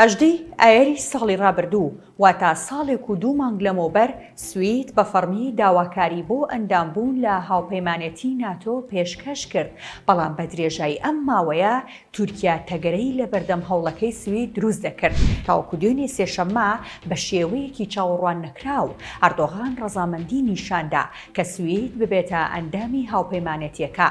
هەژدەی ئایەری ساڵی ڕابردوو واتە ساڵێک و 2 مانگ لەمەوبەر سوید بە فەرمی داواکاری بۆ ئەندامبوون لە هاوپەیمانێتی ناتۆ پێشکەش کرد، بەڵام بە درێژایی ئەم ماوەیە تورکیا تەگەرەی لە بەردەم هەوڵەکەی سوید دروست دەکرد. تاوەکو دوێنێ سێشەممە بە شێوەیەکی چاوەڕوان نەکراو ئەردۆغان ڕەزامەندی نیشاندا کە سوید ببێتە ئەندامی هاوپەیمانێتیەکە.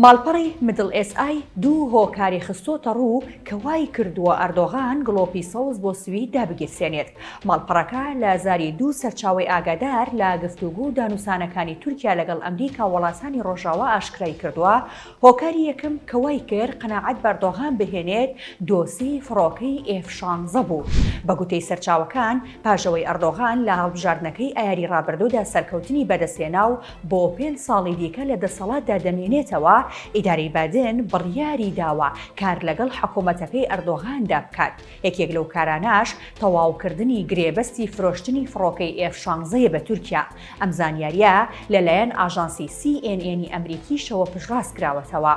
ماڵپەڕی مدڵ ئێس ئای دوو هۆکاری خستۆتە ڕوو کە وای کردووە ئەردۆغان گڵۆپی سەوز بۆ سوید دابگیرسێنێت. ماڵپەڕەکە لە زاری دوو سەرچاوەی ئاگادار لە گفتوگۆ و دانووسانەکانی تورکیا لەگەڵ ئەمریکا وڵاتانی ڕۆژاوە ئاشکرای کردووە. هۆکاری یەکەم کە وای کرد قەناعەت بە ئەردۆغان بهێنێت دۆسی فڕۆکەی F-16 بوو. بە گوتەی سەرچاوەکان پاژەوەی ئەردۆغان لە هەڵبژاردنەکەی ئایاری ڕابردوودا سەرکەوتنی بەدەستێنا و بۆ 5 ساڵی دیکە لە دەسەڵاتدا دەمێنێتەوە. ئیدارەی بادن بڕیاری داوە کار لەگەڵ حکوومەتەکەی ئەردۆغاندا بکات. یەکێک لەو کاراناش تەواوکردنی گرێبەستی فرۆشتنی فڕۆکەی F-16 بە تورکیا. ئەم زانیاریە لەلایەن ئاژانسی CNN ئەمریکیشەوە پشتڕاست کراوەتەوە.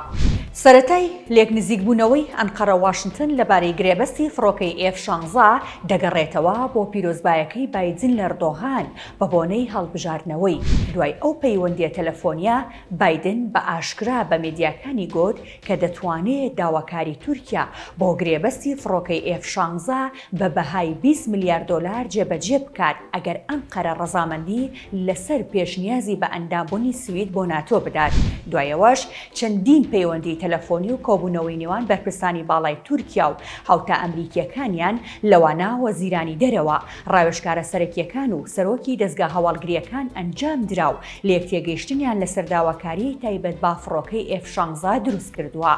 سەرەتای لێک نزیکبوونەوەی ئەنقەرە واشنگتن لەبارەی گرێبەستی فڕۆکەی F-16 دەگەڕێتەوە بۆ پیرۆزبایەکەی بایدن لە ئەردۆغان بە بۆنەی هەڵبژاردنەوەی. دوای ئەو پەیوەندیە تەلەفۆنیە بایدن بە ئاشکرا بە میدیاکانی گوت کە دەتوانێت داواکاری تورکیا بۆ گرێبەستی فڕۆکەی F-16 بە بەهای 20 میلیارد دلار جێبەجێ بکات ئەگەر ئەنقەرە ڕەزامەندی لەسەر پێشنیازی بە ئەندامبوونی سوید بۆ ناتۆ بدات. دوایەوەش چەندین پەیوەندی تەلەفۆنی و کۆبوونەوەی نێوان بەرپرسانی باڵای تورکیا و هاوتا ئەمریکیەکانیان لەوانە وەزیرانی دەرەوە، ڕاوێژکارە سەرەکیەکان و سەرۆکی دەستگا هەواڵگریەکان ئەنجام درا و لە یەکتێگەیشتنیان لەسەر داواکاری تایبەت با فڕۆکەی F-16 دروست کردووە.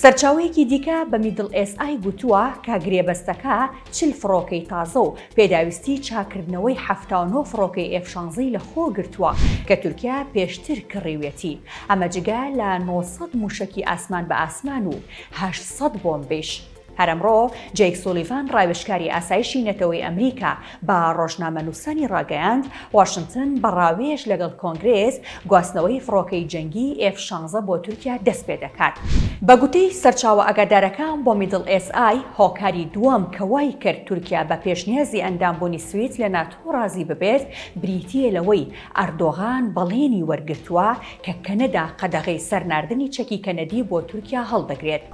سەرچاوەیەکی دیکە بە میدڵ ئێس ئای گوتووە کە گرێبەستەکە 40 فڕۆکەی تازە و پێداویستی چاکردنەوەی 79 فڕۆکەی F-16 لەخۆ گرتووە کە تورکیا پێشتر کڕیوێتی. ئەمە جگا لە 900 موشکی ئاسمان بە ئاسمان و 800 بۆمبیش. هەرەمڕۆ جەیک سۆلیڤان ڕاوێژکاری ئاسایشی نەتەوەی ئەمریکا بە ڕۆژنامەنووسانی ڕاگەیاند واشنگتن بە ڕاوێژ لەگەڵ کۆنگرێس گواستنەوەی فڕۆکەی جەنگی F-16 بۆ تورکیا دەست پێ دەکات. بە گوتەی سەرچاوە ئەگادارەکان بۆ میدڵ ئێس ئای هۆکاری دووەم کە وای کرد تورکیا بە پێشنیازی ئەندامبوونی سوید لە ناتۆ ڕازی ببێت بریتیە لەوەی ئەردۆغان بەڵێنی وەرگرتووە کە کەنەدا قەدەغەی سەرناردنی چەکی کەنەدی بۆ تورکیا هەڵدەگرێت.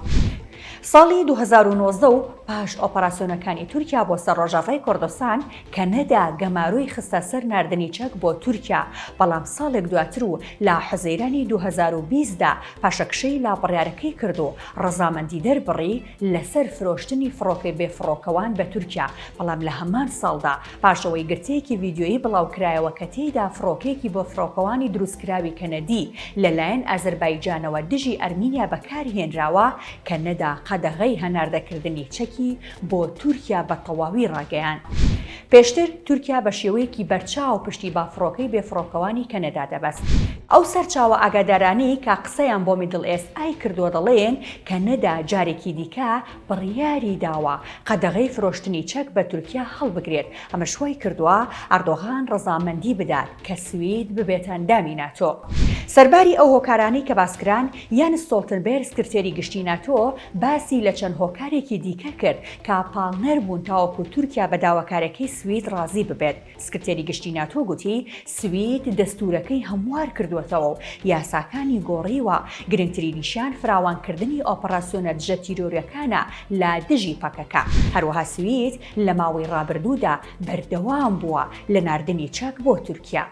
ساڵی 2019 و پاش ئۆپەراسیۆنەکانی تورکیا بۆ سەر ڕۆژاوای کوردستان کەنەدا گەماروی خستە سەر ناردنی چەک بۆ تورکیا، بەڵام ساڵێک دواتر و لە حوزەیرانی 2020دا پاشەکشەی لاپەڕیارەکەی کرد و ڕەزامەندی دەربڕی لەسەر فرۆشتنی فڕۆکەی بێفڕۆکەوان بە تورکیا، بەڵام لە هەمان ساڵدا پاشەوەی گرتەیەکی ڤیدیۆیی بڵاوکرایەوە کە تێیدا فڕۆکەیەکی بۆ فڕۆکەوانی دروستکراوی کەنەدی لەلایەن ئازەربایجانەوە دژی ئەرمینیا بەکارهێنراوە کەنەدا قەدەغەی هەناردەکردنی چەکی بۆ تورکیا بە تەواوی ڕاگەیاند. پێشتر تورکیا بە شێوەیەکی بەرچاو پشتی با فڕۆکەی بێفڕۆکەوانی کەنەدا دەبەست. ئەو سەرچاوە ئاگادارانی کە قسەیان بۆ میدڵ ئێس ئای کردووە دەڵێن کەنەدا جارێکی دیکە بڕیاری داوە قەدەغەی فرۆشتنی چەک بە تورکیا هەڵبگرێت. ئەمە شوای کردووە ئەردۆغان ڕەزامەندی بدات کە سوید ببێتە ئەندامی ناتۆ. سەرباری ئەو هۆکارانەی کە باسکران یانس ستۆڵتنبێرگ سکرتێری گشتی ناتۆ باسی لە چەند هۆکارێکی دیکە کرد کە پاڵنەر بوون تاوەکو تورکیا بە داواکارەکەی سوید ڕازی ببێت. سکرتێری گشتی ناتۆ گوتی سوید دەستورەکەی هەموار کردوێتەوە و یاساکانی گۆڕیوە، گرنگترینیشیان فراوانکردنی ئۆپەراسیۆنە دژە تیرۆریەکانە لە دژی پەکەکە. هەروەها سوید لە ماوەی ڕابردوودا بەردەوام بووە لە ناردنی چەک بۆ تورکیا.